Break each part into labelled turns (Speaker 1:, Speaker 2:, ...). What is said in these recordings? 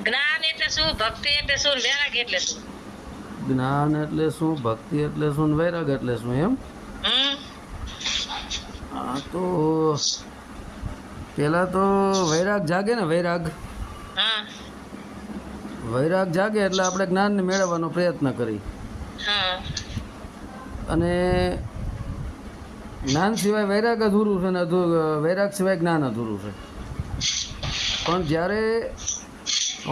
Speaker 1: જ્ઞાન એટલે શું, ભક્તિ એટલે શું, વૈરાગ એટલે શું?
Speaker 2: જ્ઞાન એટલે શું, ભક્તિ એટલે શું, ને વૈરાગ એટલે શું, એમ? હા, તો પેલા તો વૈરાગ જાગે ને, વૈરાગ
Speaker 1: હા
Speaker 2: વૈરાગ જાગે એટલે આપણે જ્ઞાનને મેળવવાનો પ્રયત્ન કરી,
Speaker 1: હા
Speaker 2: અને જ્ઞાન સિવાય વૈરાગ અધૂરું છે ને વૈરાગ સિવાય જ્ઞાન અધૂરું છે. પણ જ્યારે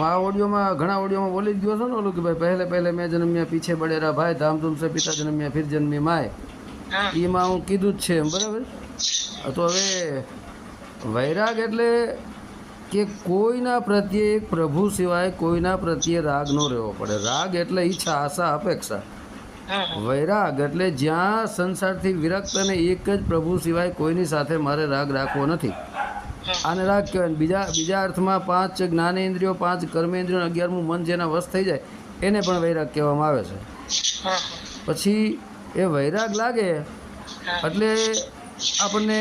Speaker 2: આ ઓડિયોમાં ઘણા ઓડિયોમાં બોલી જ ગયો છો ને ઓલું કે ભાઈ પહેલે મેં જન્મ્યા પીછે બળેરા ભાઈ ધામધૂમ સે પિતા જન્મ્યા ફિર જન્મી માય,
Speaker 1: હા
Speaker 2: એમાં હું કીધું જ છે એમ, બરાબર. તો હવે વૈરાગ એટલે કે કોઈના પ્રત્યે એક પ્રભુ સિવાય કોઈના પ્રત્યે રાગ ન રહેવો પડે. રાગ એટલે ઈચ્છા, આશા, અપેક્ષા.
Speaker 1: હા
Speaker 2: વૈરાગ એટલે જ્યાં સંસારથી વિરક્ત અને એક જ પ્રભુ સિવાય કોઈની સાથે મારે રાગ રાખવો નથી, આને રાગ કહેવાય. બીજા અર્થમાં 5 જ્ઞાનેન્દ્રિયો, 5 કર્મેન્દ્રિયો, 11મું મન જેના વશ થઈ જાય એને પણ વૈરાગ કહેવામાં આવે છે.
Speaker 1: હા
Speaker 2: પછી એ વૈરાગ લાગે એટલે આપણને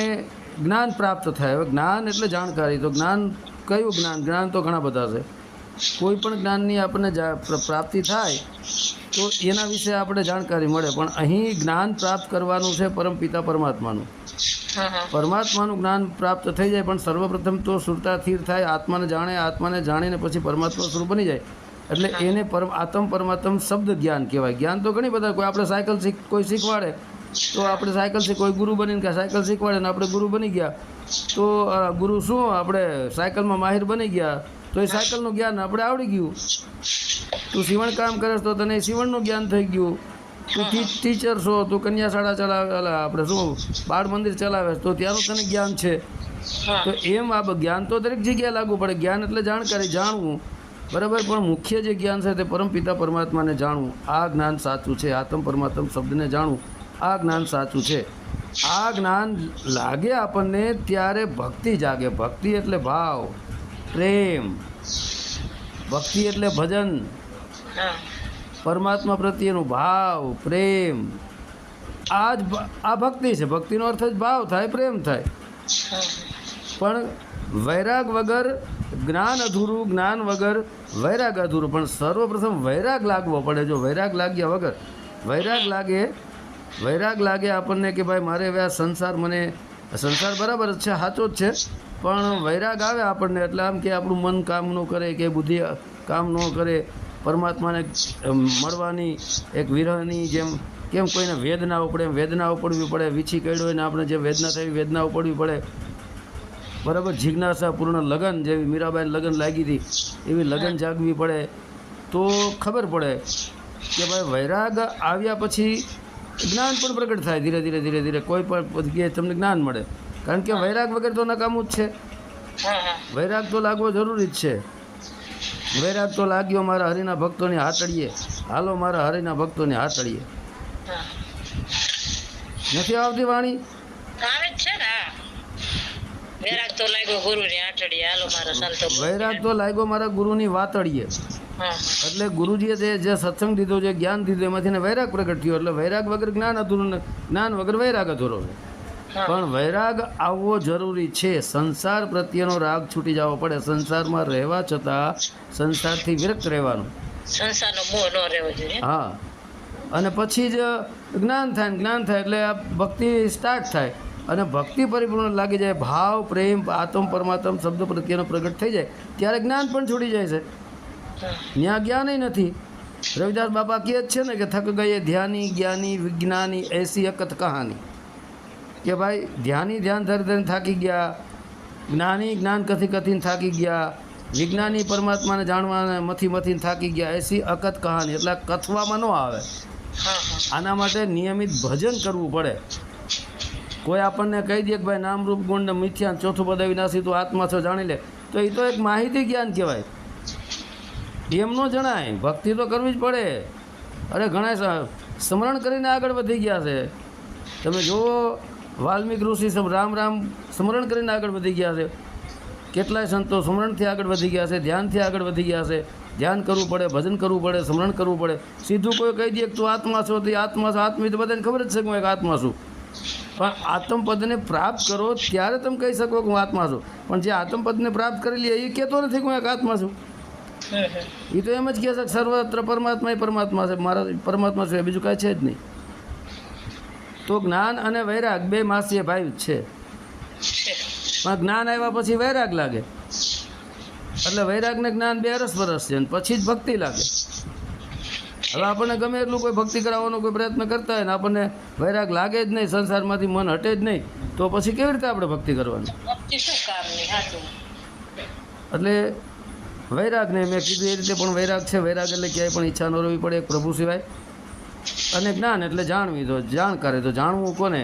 Speaker 2: જ્ઞાન પ્રાપ્ત થાય. હવે જ્ઞાન એટલે જાણકારી. તો જ્ઞાન કયું જ્ઞાન? જ્ઞાન તો ઘણા બધા છે. કોઈ પણ જ્ઞાનની આપણને પ્રાપ્તિ થાય તો એના વિશે આપણે જાણકારી મળે. પણ અહીં જ્ઞાન પ્રાપ્ત કરવાનું છે પરમપિતા પરમાત્માનું. પરમાત્માનું જ્ઞાન પ્રાપ્ત થઈ જાય, પણ સર્વપ્રથમ તો સુરતા સ્થિર થાય, આત્માને જાણે, આત્માને જાણીને પછી પરમાત્મા સ્વરૂપ બની જાય. એટલે એને આત્મ પરમાત્મ શબ્દ જ્ઞાન કહેવાય. જ્ઞાન તો ઘણી બધા, કોઈ આપણે સાયકલ કોઈ શીખવાડે તો આપણે સાયકલ કોઈ ગુરુ બનીને કે સાયકલ શીખવાડે ને આપણે ગુરુ બની ગયા તો ગુરુ શું, આપણે સાયકલમાં માહિર બની ગયા તો એ સાયકલનું જ્ઞાન આપણે આવડી ગયું. તું સીવણ કામ કરે તો તને સીવણનું જ્ઞાન થઈ ગયું. તું ટીચર છો, તું કન્યા શાળા ચલાવે, આપણે શું બાળ મંદિર ચલાવે તો ત્યાંનું તને જ્ઞાન છે. તો એમ આ જ્ઞાન તો દરેક જગ્યાએ લાગુ પડે. જ્ઞાન એટલે જાણકારી, જાણવું, બરાબર. પણ મુખ્ય જે જ્ઞાન છે તે પરમપિતા પરમાત્માને જાણવું, આ જ્ઞાન સાચું છે. આત્મ પરમાત્મ શબ્દને જાણવું, આ જ્ઞાન સાચું છે. આ જ્ઞાન લાગે આપણને ત્યારે ભક્તિ જાગે. ભક્તિ એટલે ભાવ, પ્રેમ. ભક્તિ એટલે ભજન, પરમાત્મા પ્રત્યેનો ભાવ, પ્રેમ. આ ભક્તિ છે. ભક્તિનો અર્થ જ ભાવ થાય, પ્રેમ થાય. પણ વૈરાગ વગર જ્ઞાન અધૂરું, જ્ઞાન વગર વૈરાગ અધૂરું. પણ સર્વપ્રથમ વૈરાગ લાગવો પડે. જો વૈરાગ લાગ્યા વગર, વૈરાગ લાગે આપણને કે ભાઈ મારે હવે આ સંસાર, મને સંસાર બરાબર જ છે, સાચો જ છે, પણ વૈરાગ આવે આપણને એટલે આમ કે આપણું મન કામ ન કરે, કે બુદ્ધિ કામ ન કરે, પરમાત્માને મળવાની એક વિરહની જેમ, કેમ કોઈને વેદનાઓ પડે એમ વેદનાઓ પડવી પડે. વીછી કર્યો હોય ને આપણે જે વેદના થઈ વેદનાઓ પડવી પડે, બરાબર. જિજ્ઞાસાપૂર્ણ લગન, જેવી મીરાબાઈને લગન લાગી હતી એવી લગન જાગવી પડે. તો ખબર પડે કે ભાઈ વૈરાગ આવ્યા પછી જ્ઞાન પણ પ્રગટ થાય. ધીરે ધીરે ધીરે ધીરે કોઈ પણ જગ્યાએ તમને જ્ઞાન મળે. કારણ કે વૈરાગ વગર તો નકામું જ છે. વૈરાગ તો લાગવો જરૂરી જ છે. વૈરાગ તો લાગ્યો મારા હરિના ભક્તોની હાથડીએ, હાલો મારા હરિના ભક્તોની હાથડીએ. નથી આવતી વાણી?
Speaker 1: આવે જ છે ને. વૈરાગ તો લાગ્યો ગુરુની હાથડીએ, હાલો મારા સંતો.
Speaker 2: વૈરાગ તો લાગ્યો મારા ગુરુની વાતડીએ. એટલે ગુરુજીએ જે સત્સંગ દીધો, જે જ્ઞાન દીધું, એમાંથી વૈરાગ પ્રગટ થયો. એટલે વૈરાગ વગર જ્ઞાન અધૂરું, જ્ઞાન વગર વૈરાગ અધૂરો છે. પણ વૈરાગ આવવો જરૂરી છે. સંસાર પ્રત્યેનો રાગ છૂટી જવો પડે. સંસારમાં રહેવા છતાં સંસારથી વિરક્ત રહેવાનું,
Speaker 1: સંસારનો મોહ ન રહેવો જોઈએ.
Speaker 2: હા. અને પછી જ જ્ઞાન થાય. જ્ઞાન થાય એટલે આ ભક્તિ સ્ટાર્ટ થાય. અને ભક્તિ પરિપૂર્ણ લાગી જાય, ભાવ, પ્રેમ, આત્મ પરમાત્મ શબ્દ પ્રત્યેનો પ્રગટ થઈ જાય ત્યારે જ્ઞાન પણ છોડી જાય છે. ત્યાં જ્ઞાન નથી. રવિદાસ બાપા કહે જ છે ને કે થક ગયે ધ્યાની જ્ઞાની વિજ્ઞાની એસી અકત કહાની. કે ભાઈ ધ્યાની ધ્યાન ધરી થાકી ગયા, જ્ઞાની જ્ઞાન કથીને થાકી ગયા, વિજ્ઞાની પરમાત્માને જાણવાને મથીને થાકી ગયા. એસી અકત કહાની એટલે કથવામાં ન આવે. આના માટે નિયમિત ભજન કરવું પડે. કોઈ આપણને કહી દે કે ભાઈ નામ રૂપ ગુણ ને મિથ્યા ચોથું પદ વિનાશી તું આત્મા છો જાણી લે, તો એ તો એક માહિતી જ્ઞાન કહેવાય. એમ ન જણાય. ભક્તિ તો કરવી જ પડે. અરે ઘણા સ્મરણ કરીને આગળ વધી ગયા છે. તમે જુઓ વાલ્મીક ઋષિ રામ રામ સ્મરણ કરીને આગળ વધી ગયા છે. કેટલાય સંતો સ્મરણથી આગળ વધી ગયા છે, ધ્યાનથી આગળ વધી ગયા છે. ધ્યાન કરવું પડે, ભજન કરવું પડે, સ્મરણ કરવું પડે. સીધું કોઈ કહી દે કે તું આત્મા છો, તો આત્મા છો, આત્મી તો બધાને ખબર જ છે કે હું એક આત્મા છું. પણ આત્મપદને પ્રાપ્ત કરો ત્યારે તમે કહી શકો કે હું આત્મા છું. પણ જે આત્મપદને પ્રાપ્ત કરી લે એ કહેતો નથી કે હું એક આત્મા છું.
Speaker 1: હમ.
Speaker 2: એ તો એમ જ કહે છે કે સર્વત્ર પરમાત્મા એ પરમાત્મા છે, મારા પરમાત્મા છે, બીજું કાંઈ છે જ નહીં. તો જ્ઞાન અને વૈરાગ બે માસીય ભાઈ જ છે.
Speaker 1: છે.
Speaker 2: પણ જ્ઞાન આવ્યા પછી વૈરાગ લાગે, એટલે વૈરાગ ને જ્ઞાન બે અરસપરસ છે, અને પછી જ ભક્તિ લાગે. હવે આપણને ગમે એટલું કોઈ ભક્તિ કરાવવાનો કોઈ પ્રયત્ન કરતા હોય ને આપણને વૈરાગ લાગે જ નહીં, સંસારમાંથી મન હટે જ નહીં, તો પછી કેવી રીતે આપણે ભક્તિ કરવાની?
Speaker 1: ભક્તિ શું કામની? સાચું.
Speaker 2: એટલે વૈરાગને મેં કીધું એ રીતે પણ વૈરાગ છે. વૈરાગ એટલે ક્યાંય પણ ઈચ્છા ન રહેવી પડે એક પ્રભુ સિવાય. અને જ્ઞાન એટલે જાણવી, તો જાણકારે તો જાણવું કોને?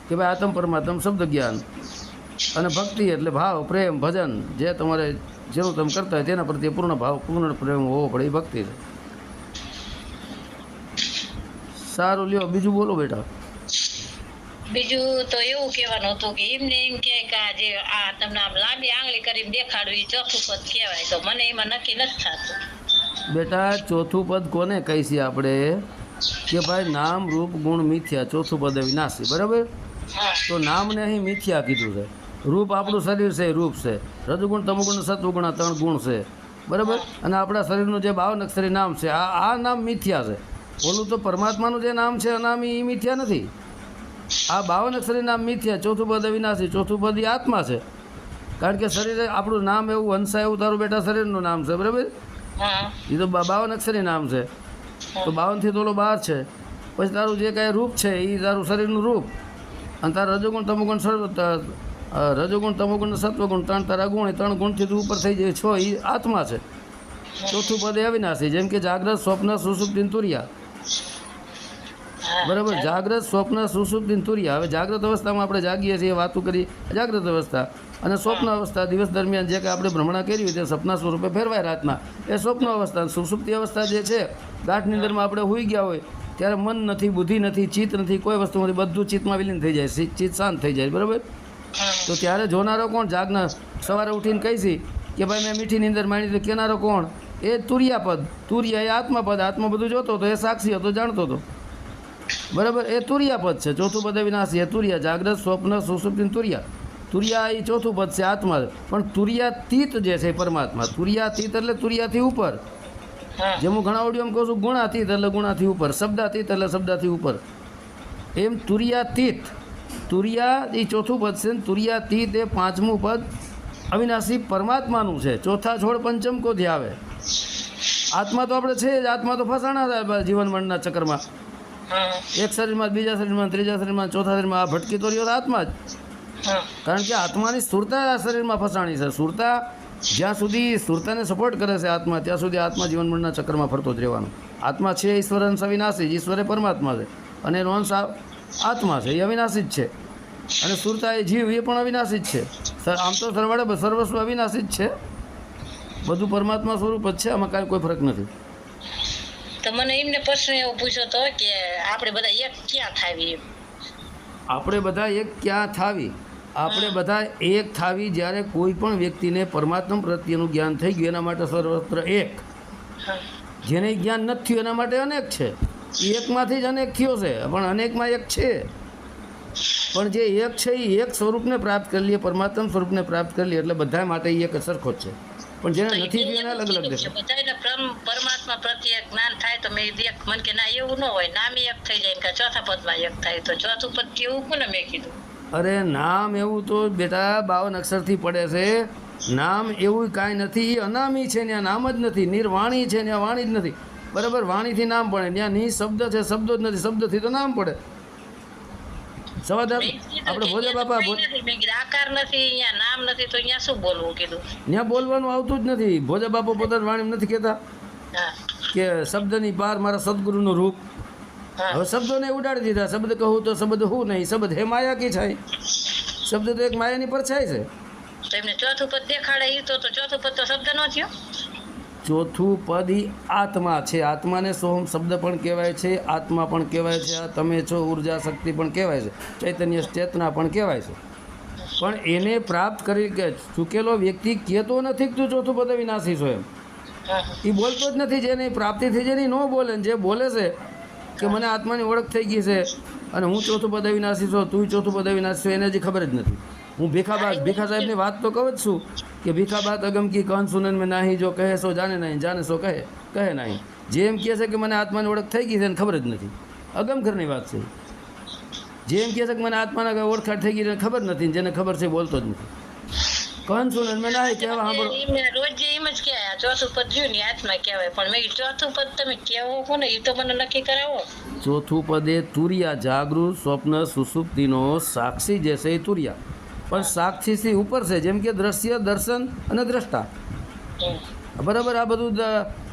Speaker 2: કે ભાઈ આત્મ પરમાત્મ શબ્દ જ્ઞાન. અને ભક્તિ એટલે ભાવ, પ્રેમ, ભજન, જે તમારે જેવું તમે કરતા હોય તેના પ્રત્યે પૂર્ણ ભાવ, પૂર્ણ પ્રેમ હોવો પડે, એ ભક્તિ છે. સારું, લ્યો બીજું બોલો બેટા.
Speaker 1: બીજું તો એવું કહેવાનું હતું કે એમને એમ કહે કે આ જે આ તમને આમ લાંબી આંગળી કરીને દેખાડવી એ ચોથું પદ કહેવાય, તો મને એમાં નક્કી નથી થતું.
Speaker 2: બેટા ચોથું પદ કોને કહીશી આપણે? કે ભાઈ નામ રૂપ ગુણ મિથ્યા, ચોથું પદ વિનાશી. બરાબર?
Speaker 1: હા.
Speaker 2: તો નામને અહીં મિથ્યા કીધું છે. રૂપ આપણું શરીર છે, એ રૂપ છે. રજુગુણ, તમોગુણ, સત્વગુણ, આ 3 ગુણ છે. બરાબર? અને આપણા શરીરનું જે 52 અક્ષરી નામ છે, આ નામ મિથ્યા છે. ઓલું તો પરમાત્માનું જે નામ છે અનામી, એ મિથ્યા નથી. આ 52 અક્ષરી નામ મિથ્યા, ચોથું પદ અવિનાશી. ચોથું પદ એ આત્મા છે. કારણ કે શરીરે આપણું નામ એવું હંસા એવું તારું બેટા શરીરનું નામ છે. બરાબર?
Speaker 1: હા.
Speaker 2: એ તો 52 અક્ષરી નામ છે. તો 52 થી તોલો 12 છે. પછી તારું જે કાંઈ રૂપ છે એ તારું શરીરનું રૂપ. અને તારા રજોગુણ, તમોગુણ, રજોગુણ, તમોગુણ, સત્વગુણ, 3 તારા ગુણ, એ 3 ગુણથી તું ઉપર થઈ જાય 6, એ આત્મા છે. ચોથું પદ એ અવિનાશી. જેમ કે જાગ્રત, સ્વપ્ન, સુષુપ્તિ, તુર્યા. બરાબર? જાગ્રત, સ્વપ્ન, સુષુપ્તિ, તુર્યા. હવે જાગ્રત અવસ્થામાં આપણે જાગીએ છીએ, વાતો કરી, જાગ્રત અવસ્થા. અને સ્વપ્ન અવસ્થા, દિવસ દરમિયાન જે કંઈ આપણે ભ્રમણા કરી હોય તે સપના સ્વરૂપે ફેરવાય રાતના, એ સ્વપ્ન અવસ્થા. સુષુપ્તિ અવસ્થા જે છે, ગાંઠ નિંદરમાં આપણે હોઈ ગયા હોય ત્યારે મન નથી, બુદ્ધિ નથી, ચિત્ત નથી, કોઈ વસ્તુ નથી, બધું ચિત્તમાં વિલીન થઈ જાય, ચિત્ત શાંત થઈ જાય. બરાબર? તો ત્યારે જોનારો કોણ? જાગનાર. સવારે ઉઠીને કહીશી કે ભાઈ મેં મીઠી નીંદર માણી, તો કેનારો કોણ? એ તુર્યા પદ. તુર્યા એ આત્મા પદ. આત્મા બધું જોતો હતો, એ સાક્ષી હતો, જાણતો હતો. બરાબર? એ તુર્યા પદ છે. ચોથું પદ વિનાશી. એ તુર્યા, જાગ્રત, સ્વપ્ન, સુષુપ્તિ, તુર્યા. તુર્યા એ ચોથું પદ છે, આત્મા. પણ તુર્યાતીત જે છે પરમાત્મા. તુર્યાતીત એટલે તુર્યાથી ઉપર. જેમ હું ઘણા ઓડિયોમાં કહું છું, ગુણાતીત એટલે ગુણાથી ઉપર, શબ્દાતીત એટલે શબ્દાથી ઉપર. એમ તુર્યાતીત. તુર્યા એ ચોથું પદ છે. તુર્યાતીત એ 5મું પદ અવિનાશી પરમાત્માનું છે. ચોથા છોડ પંચમ કોથી આવે? આત્મા તો આપણે છે જ. આત્મા તો ફસાણા જીવન મરણના ચક્કરમાં. એક શરીરમાં, બીજા શરીરમાં, ત્રીજા શરીરમાં, ચોથા શરીરમાં. આ ભટકી તો રહ્યો આત્મા જ. કારણ કે આત્માની સ્થૂળતા આ શરીરમાં ફસાણી છે. સ્થૂળતા જ્યાં સુધી સ્થૂળતાને સપોર્ટ કરે છે આત્મા, ત્યાં સુધી આત્મા જીવન મરણના ચક્કરમાં ફરતો જ રહેવાનો. આત્મા છે ઈશ્વર અંશ અવિનાશી. ઈશ્વર એ પરમાત્મા છે અને એનો અંશ આત્મા છે, એ અવિનાશી જ છે. અને સ્થૂળતા એ જીવ, એ પણ અવિનાશી જ છે. આમ તો સરવાળે સર્વસ્વ અવિનાશી જ છે. બધું પરમાત્મા સ્વરૂપ જ છે. આમાં કાંઈ કોઈ ફરક નથી.
Speaker 1: તો મને એમને પ્રશ્ન એવો પૂછ્યો હતો કે આપણે બધા એક ક્યાં થાવી?
Speaker 2: આપણે બધા એક ક્યાં થાવી? આપણે બધા એક થાવી જ્યારે કોઈ પણ વ્યક્તિને પરમાત્મા પ્રત્યેનું જ્ઞાન થઈ ગયું, એના માટે સર્વત્ર એક. જેને જ્ઞાન નથી થયું એના માટે અનેક છે. એકમાંથી જ અનેક થયો છે, પણ અનેકમાં એક છે. પણ જે એક છે એ એક સ્વરૂપને પ્રાપ્ત કરી લઈએ, પરમાત્મા સ્વરૂપને પ્રાપ્ત કરી લઈએ, એટલે બધા માટે એક સરખો જ છે. પણ જેને નથી થયું એને અલગ અલગ દેખાય.
Speaker 1: બધાને પરમાત્મા પ્રત્યે જ્ઞાન થાય તો મેં દેખ મન કે ના એવું ન હોય, નામી એક થઈ જાય કે ચોથા પદમાં એક થાય, તો ચોથું પદ કેવું કોને મેં કીધું?
Speaker 2: અરે નામ એવું તો બેટા 52 અક્ષરથી પડે છે. નામ એવું કાંઈ નથી. એ અનામી છે, ત્યાં નામ જ નથી. નિર્વાણી છે, ત્યાં વાણી જ નથી. બરાબર? વાણીથી નામ પડે, ત્યાં ની શબ્દ છે, શબ્દો જ નથી. શબ્દથી તો નામ પડે. સવાદાર આપણે ભોજા બાપા
Speaker 1: આકાર નથી, અહીંયા નામ નથી, તો અહીંયા શું બોલવું કીધું?
Speaker 2: ત્યાં બોલવાનું આવતું જ નથી. ભોજા બાપા પોતાની વાણી નથી કહેતા કે શબ્દની પાર મારા સદગુરુનું રૂપ. હવે શબ્દોને ઉડાડી દીધા. શબ્દ કહું તો શબ્દ હું નહીં, શબ્દ હે માયા કી છાય. શબ્દ તો એક માયાની પરછાઈ છે.
Speaker 1: તો એમને ચોથું પદ દેખાડે એ તો ચોથું પદ તો શબ્દ નો થયો.
Speaker 2: ચોથું પદ ઈ આત્મા છે. આત્માને સોહમ શબ્દ પણ કહેવાય છે, આત્મા પણ કહેવાય છે, આ તમે છો ઉર્જા શક્તિ પણ કહેવાય છે, ચૈતન્ય ચેતના પણ કહેવાય છે. પણ એને પ્રાપ્ત કરી કે ચૂકેલો વ્યક્તિ કહેતો નથી કે તું ચોથું પદ વિનાશી છો એમ. એ બોલતો જ નથી. જેની પ્રાપ્તિ થઈ જાય ન બોલે. જે બોલે છે કે મને આત્માની ઓળખ થઈ ગઈ છે અને હું ચોથું પદ અવિનાશી છું, તું ચોથું પદ અવિનાશી છો, એને હજી ખબર જ નથી. હું ભીખા સાહેબની વાત તો કહું જ છું કે ભીખા બાત અગમ કી કૌન સુનન મેં નાહી, જો કહે સો જાને નહીં, જાને સો કહે નહીં. જેમ કહે છે કે મને આત્માની ઓળખ થઈ ગઈ છે એને ખબર જ નથી, અગમ ઘરની વાત છે. જેમ કહે છે કે મને આત્માના ઓળખાણ થઈ ગઈ એને ખબર નથી, જેને ખબર છે બોલતો જ નથી. કૌન સુનન મેં નાહી કહેવા સાંભળો.
Speaker 1: રોજ એમ જ કહેવાય ચોથું પદ જોયું ને આત્મા કહેવાય, પણ મેં કીધું ચોથું પદ તમે કેવો કોને એ તો મને નક્કી કરાવો.
Speaker 2: ચોથું પદે તુરિયા, જાગૃત સ્વપ્ન સુષુપ્તિનો સાક્ષી જે છે એ તુરિયા, પણ સાક્ષીથી ઉપર છે. જેમ કે દ્રશ્ય, દર્શન અને દ્રષ્ટા. બરાબર, આ બધું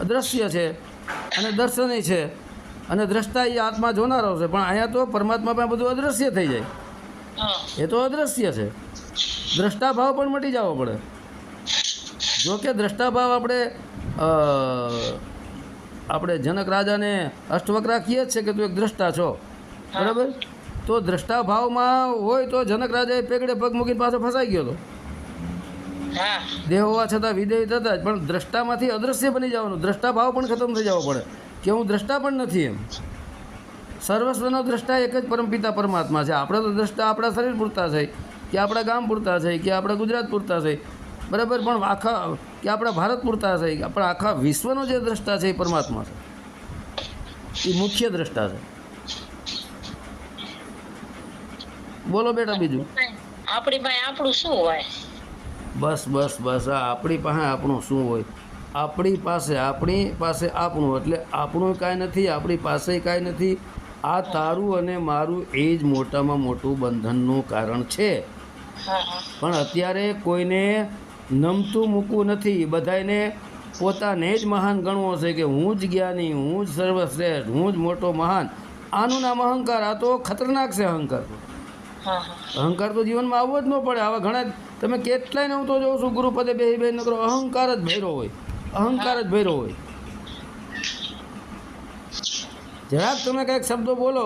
Speaker 2: દ્રશ્ય છે અને દર્શન છે અને દ્રષ્ટા એ આત્મા જોનારો છે. પણ અહીંયા તો પરમાત્મા પણ બધું અદ્રશ્ય થઈ જાય, એ તો અદ્રશ્ય છે. દ્રષ્ટા ભાવ પણ મટી જવો પડે. જો કે દ્રષ્ટા ભાવ આપણે જનક રાજાને અષ્ટવક્રા કહીએ જ છે કે તું એક દ્રષ્ટા છો, બરાબર. તો દ્રષ્ટા ભાવમાં હોય તો જનક રાજાએ પેગડે પગ મૂકીને પાછો ફસાઈ ગયો હતો. દેહ હોવા છતાં વિદેહ થતા જ, પણ દ્રષ્ટામાંથી અદ્રશ્ય બની જવાનું. દ્રષ્ટા ભાવ પણ ખતમ થઈ જવો પડે કે હું દ્રષ્ટા પણ નથી એમ. સર્વસ્વનો દ્રષ્ટા એક જ પરમપિતા પરમાત્મા છે. આપણે તો દ્રષ્ટા આપણા શરીર પૂરતા છે, કે આપણા ગામ પૂરતા છે, કે આપણા ગુજરાત પૂરતા છે, બરાબર. પણ આખા કે આપણા ભારત પૂરતા છે, પણ આખા વિશ્વનો જે દ્રષ્ટા છે એ પરમાત્મા છે, એ મુખ્ય દ્રષ્ટા છે. બોલો બેટા બીજું.
Speaker 1: આપણી પાસે આપણું શું હોય?
Speaker 2: બસ આ આપણી પાસે આપણું શું હોય? આપણી પાસે આપણું એટલે આપણું કાંઈ નથી, આપણી પાસે કાંઈ નથી. આ તારું અને મારું એ જ મોટામાં મોટું બંધનનું કારણ છે. પણ અત્યારે કોઈને નમતું મૂકવું નથી. બધાને પોતાને જ મહાન ગણવો છે કે હું જ જ્ઞાની, હું જ સર્વશ્રેષ્ઠ, હું જ મોટો મહાન. આનું નામ અહંકાર. આ તો ખતરનાક છે અહંકાર. અહંકાર તો જીવનમાં આવવો જ ન પડે. આવા ઘણા તમે કેટલાય ને હું તો જોઉં છું ગુરુપદે બેહી નકરો અહંકાર જ ભર્યો હોય, અહંકાર જ ભર્યો હોય. જરાક તમે કંઈક શબ્દો બોલો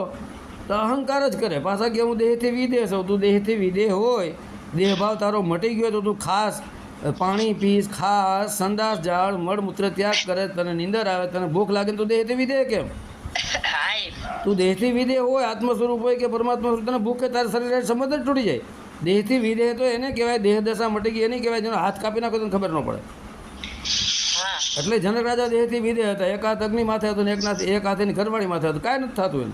Speaker 2: તો અહંકાર જ કરે. પાછા કે હું દેહથી વિદેહ છું. તું દેહથી વિદેહ હોય, દેહ ભાવ તારો મટી ગયો તો તું ખાસ પાણી પીસ, ખાસ સંડાસ જાળ, મળમૂત્ર ત્યાગ કરે, તને નીંદર આવે, તને ભૂખ લાગે, તું દેહથી વિદેહ કેમ? તું દેહથી વિદેહ હોય, આત્મ સ્વરૂપ હોય કે પરમાત્મા સ્વરૂપ, તને ભૂખે તારા શરીર સંબંધ જ તૂટી જાય. દેહથી વિદેહ તો એને કહેવાય, દેહ દશા મટી ગઈ એને કહેવાય, જેનો હાથ કાપી નાખો તને ખબર ન પડે. એટલે જનક રાજા દેહથી વિદેહ હતા. એક હાથ અગ્નિ માથે હતો ને એક હાથ એની ઘરવાળી માથે હતું. કાંઈ નથી થતું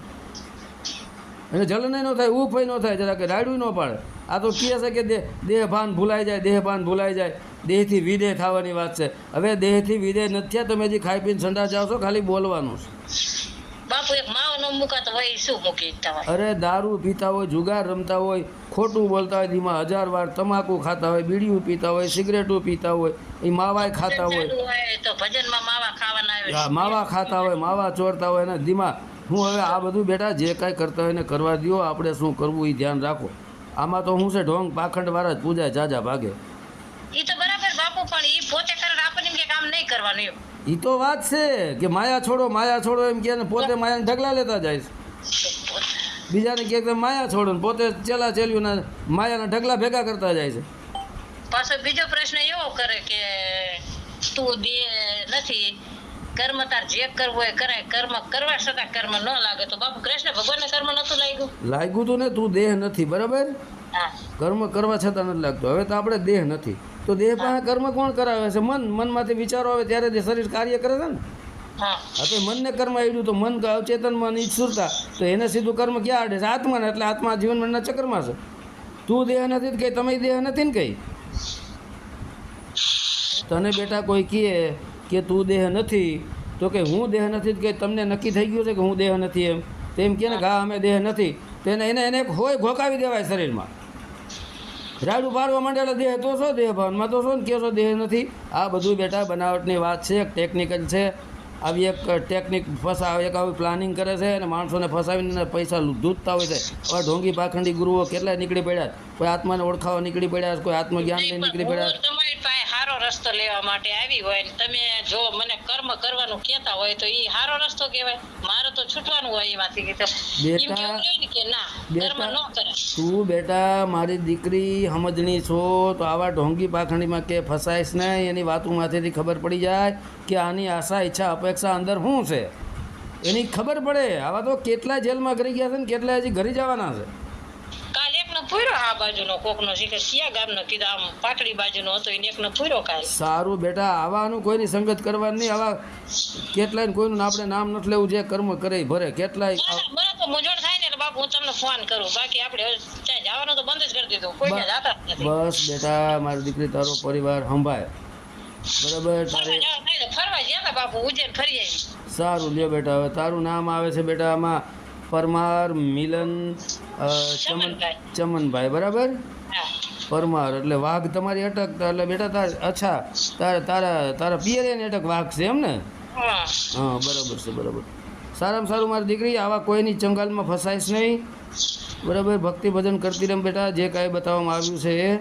Speaker 2: એને જલનય ન થાય, ઉફય ન થાય, જરા કે રાયડું ન પાડે. આ તો કહે છે કે દેહ ભાન ભૂલાઈ જાય, દેહ ભાન ભૂલાઈ જાય. દેહથી વિદેહ થવાની વાત છે. હવે દેહથી વિદેહ નથી થયા, તમે હજી ખાઈ પીને સંડા જાઓ છો, ખાલી બોલવાનું છે.
Speaker 1: બાપુ એક માવો ન મૂકાતો હોય શું મૂકી તમારે?
Speaker 2: અરે દારૂ પીતા હોય, જુગાર રમતા હોય, ખોટું બોલતા હોય, ધીમા 1000 વાર તમાકુ ખાતા હોય, બીડીયું પીતા હોય, સિગરેટો પીતા હોય, એ માવાય ખાતા હોય,
Speaker 1: તો ભજનમાં માવા ખાવાના
Speaker 2: માવા ખાતા હોય, માવા ચોરતા હોય ને ધીમા. હું હવે આ બધું બેટા જે કાંઈ કરતા હોય ને કરવા દો. આપણે શું કરવું એ ધ્યાન રાખો. આમાં તો હું છે ઢોંગ પાખંડ વાળા જ પૂજાય, જાજા ભાગે.
Speaker 1: એ તો બરાબર બાપુ, પણ એ પોતે કરે આપણને કે કામ નહીં કરવાનું એમ.
Speaker 2: એ તો વાત છે કે માયા છોડો એમ કે પોતે માયાને ઢગલા લેતા જાય છે. બીજાને કે માયા છોડો ને પોતે ચેલા ચેલ્યું માયાના ઢગલા ભેગા કરતા જાય છે.
Speaker 1: પાછો બીજો પ્રશ્ન એવો કરે કે તું દેહ નથી, કર્મ તાર જે કરવું હોય કરાય, કર્મ કરવા છતાં કર્મ ન લાગે તો બાપુ કૃષ્ણ ભગવાનને કર્મ નતું લાગ્યું
Speaker 2: તું ને? તું દેહ નથી, બરાબર. કર્મ કરવા છતાં નથી લાગતો. હવે તો આપણે દેહ નથી તો દેહ પાસે કર્મ કોણ કરાવે છે? મનમાંથી વિચારો આવે ત્યારે જે શરીર કાર્ય કરે છે ને. હા તો મનને કર્મ આવ્યું તો મન અવચેતન મન ઈચ્છુરતા, તો એને સીધું કર્મ ક્યાં આડે છે? આત્માને. એટલે આત્મા જીવન મનના ચક્રમાં છે. તું દેહ નથી કઈ, તમે દેહ નથી ને કઈ. તને બેટા કોઈ કહે કે તું દેહ નથી તો કે હું દેહ નથી કે તમને નક્કી થઈ ગયું છે કે હું દેહ નથી એમ? તેમ કે ને ઘા અમે દેહ નથી, તેને એને હોય ઘોકાવી દેવાય શરીરમાં. રાડું પાડવા માંડેલા દેહ તો છો, દેહ ભાવનમાં તો છો ને કહો છો દેહ નથી. આ બધું બેટા બનાવટની વાત છે, એક ટેકનિકલ છે. આવી એક ટેકનિક એક આવી પ્લાનિંગ કરે છે અને માણસોને ફસાવીને પૈસા દૂધતા હોય છે. હવે ઢોંગી પાખંડી ગુરુઓ કેટલાય નીકળી પડ્યા. કોઈ આત્માને ઓળખાવા નીકળી પડ્યા, કોઈ આત્મજ્ઞાન લઈને નીકળી પડ્યા.
Speaker 1: તમારી પાસે સારો રસ્તો લેવા માટે આવી હોય ને તમે જો મને કર્મ કરવાનું કહેતા હોય તો એ સારો રસ્તો કહેવાય. મારે તો છૂટવાનું હોય એમાંથી કે ના કર્મ ન કરે.
Speaker 2: તું બેટા મારી દીકરી સમજણી છો તો આવા ઢોંગી પાખંડીમાં કે ફસાઈશ નહીં. એની વાતોમાંથી ખબર પડી જાય કે આની આશા ઈચ્છા અપેક્ષા અંદર શું છે એની ખબર પડે. આવા તો કેટલા જેલમાં કરી ગયા છે ને કેટલા હજી ઘરે જવાના છે.
Speaker 1: કાલ એકનો પૂરો આ બાજુનો કોકનો શીખર કયા ગામનો કીધા આમ પાટડી બાજુનો હતો એને એકનો પૂરો કાલ.
Speaker 2: સારું બેટા, આવાનું કોઈની સંગત કરવાની નહીં. આવા કેટલાય કોઈનું આપણે નામ નથી લેવું, જે કર્મ કરે ઈ ભરે. કેટલાય
Speaker 1: મને તો મૂંઝવણ થાય ને એટલે બાપુ હું તમને ફોન કરું, બાકી આપણે હવે ત્યાં જવાનું તો બંધ જ કરી દીધું, કોઈ ત્યાં જાતા જ નથી.
Speaker 2: બસ બેટા, મારી દીકરી તારો પરિવાર સંભાળ, બરાબર? તારે
Speaker 1: ફરવા જવાનું થાય તો ફરવા ગયા હતા બાપુ, ઉજ્જૈન ફરી આવી.
Speaker 2: સારું લ્યો બેટા. હવે તારું નામ આવે છે બેટા આમાં પરમાર મિલન
Speaker 1: ચમનભાઈ.
Speaker 2: ચમનભાઈ, બરાબર?
Speaker 1: હા
Speaker 2: પરમાર એટલે વાઘ તમારી અટકતા એટલે બેટા તાર અચ્છા તારા પિયરે અટક વાઘ છે એમ ને?
Speaker 1: હા
Speaker 2: હા બરાબર છે, બરાબર. સારામાં સારું મારી દીકરી, આવા કોઈની ચંગાલમાં ફસાઈશ નહીં, બરાબર? ભક્તિ ભજન કરતી રમ બેટા, જે કાંઈ બતાવવામાં આવ્યું છે એ.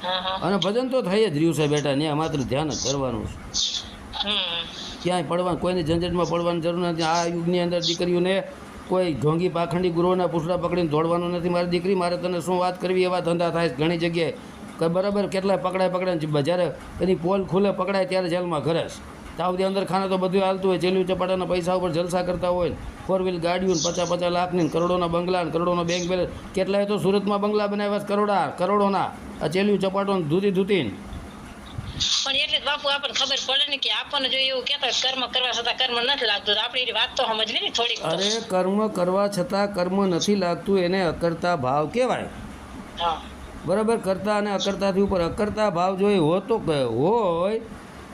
Speaker 1: હા હા
Speaker 2: અને ભજન તો થઈ જ રહ્યું છે બેટા, ત્યાં માત્ર ધ્યાન જ કરવાનું છે.
Speaker 1: હમ
Speaker 2: ક્યાંય પડવાનું, કોઈની ઝંઝટમાં પડવાની જરૂર નથી. આ યુગની અંદર દીકરીઓને કોઈ ઢોંગી પાખંડી ગુરુઓના પૂછડા પકડીને દોડવાનું નથી મારી દીકરી. મારે તને શું વાત કરવી, એવા ધંધા થાય ઘણી જગ્યાએ કે બરાબર, કેટલાય પકડાય જ્યારે એની પોલ ખુલે પકડાય ત્યારે જેલમાં ઘરે જ તાવથી અંદર ખાને તો બધું હાલતું હોય. ચેલ્યું ચપાટાના પૈસા ઉપર જલસા કરતા હોય, 4 વ્હીલ ગાડીઓ 50-50 લાખની, કરોડોના બંગલા, કરોડોનો બેંક બેલેન્સ. કેટલાય તો સુરતમાં બંગલા બનાવ્યા કરોડોના, આ ચેલ્યું ચપાટો ધૂતીને.
Speaker 1: પણ એટલે જ બાપુ આપણને ખબર પડે ને કે આપણને જો એવું કહેતા કર્મ કરવા છતાં કર્મ નથી લાગતું, તો આપણે એની વાત તો સમજવી ને થોડીક.
Speaker 2: અરે કર્મ કરવા છતાં કર્મ નથી લાગતું, એને અકર્તા ભાવ કહેવાય,
Speaker 1: હા
Speaker 2: બરાબર? કરતા અને અકર્તાથી ઉપર અકર્તા ભાવ જો એ હોતો હોય,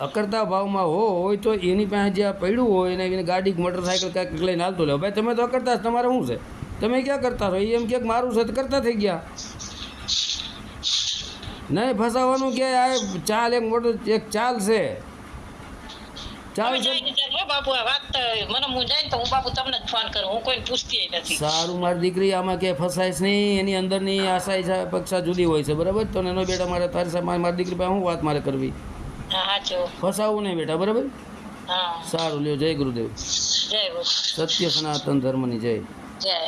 Speaker 2: અકર્તા ભાવમાં હોય તો એની પાસે જે પડ્યું હોય એને એની ગાડી મોટરસાઇકલ કાંઈક લઈને હાલતો લે. ભાઈ તમે તો અકર્તા, તમારે શું છે, તમે ક્યાં કરતા છો? એમ કે મારું છે તો કરતા થઈ ગયા. નહીં ફસાવાનું કે આ ચાલ એક મોટું એક ચાલ છે, ચાલ
Speaker 1: હવે
Speaker 2: છે.
Speaker 1: જાય વિચાર, હો બાપુ આ વાત તો મને હું જાય ને તો હું બાપુ તમને જ ફોન કરું, હું કોઈને પૂછતી નથી.
Speaker 2: સારું મારી દીકરી, આમાં કે ફસાઈશ નહીં. એની અંદરની આશા પક્ષા જુદી હોય છે, બરાબર? તો એનો બેટા મારે તારી સાથે મારી દીકરી પાસે શું વાત મારે કરવી?
Speaker 1: હા સાચું.
Speaker 2: ફસાવું નહીં બેટા, બરાબર?
Speaker 1: હા
Speaker 2: સારું લ્યો, જય ગુરુદેવ.
Speaker 1: જય ગુરુ.
Speaker 2: સત્ય સનાતન ધર્મની જય.
Speaker 1: જય.